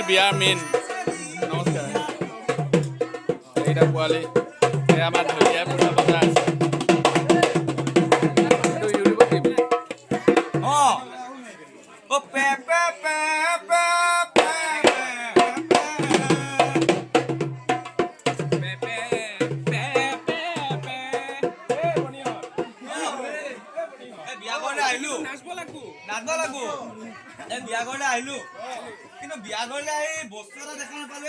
বিয়াৰ মেইন নমস্কাৰ এইটা পোৱালি এই আমাৰ ঢুলীয়াই পূজা বজাৰ আছে এইটো ইউটিউবত দিম বিয়া ঘৰলৈ আহিলো কিন্তু বিয়া ঘৰলৈ আহি বস্তু এটা দেখা নাপালো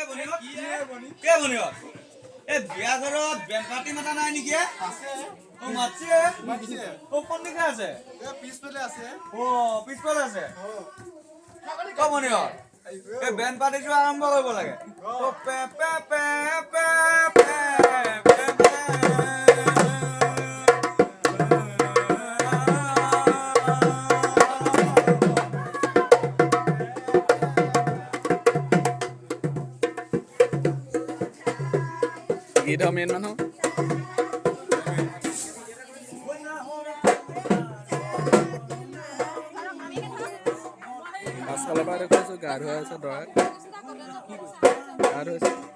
এই বিয়া ঘৰত বেম পাৰ্টি মাতা নাই নেকি কোনদিকে আছে পিছফালে আছে এই বেম পাৰ্টিটো আৰম্ভ কৰিব লাগে গীতৰ মেইন মানুহ পাছফালৰ পৰা দেখুৱাইছো গা ধুৱাই আছে দৰা গা ধুৱাইছে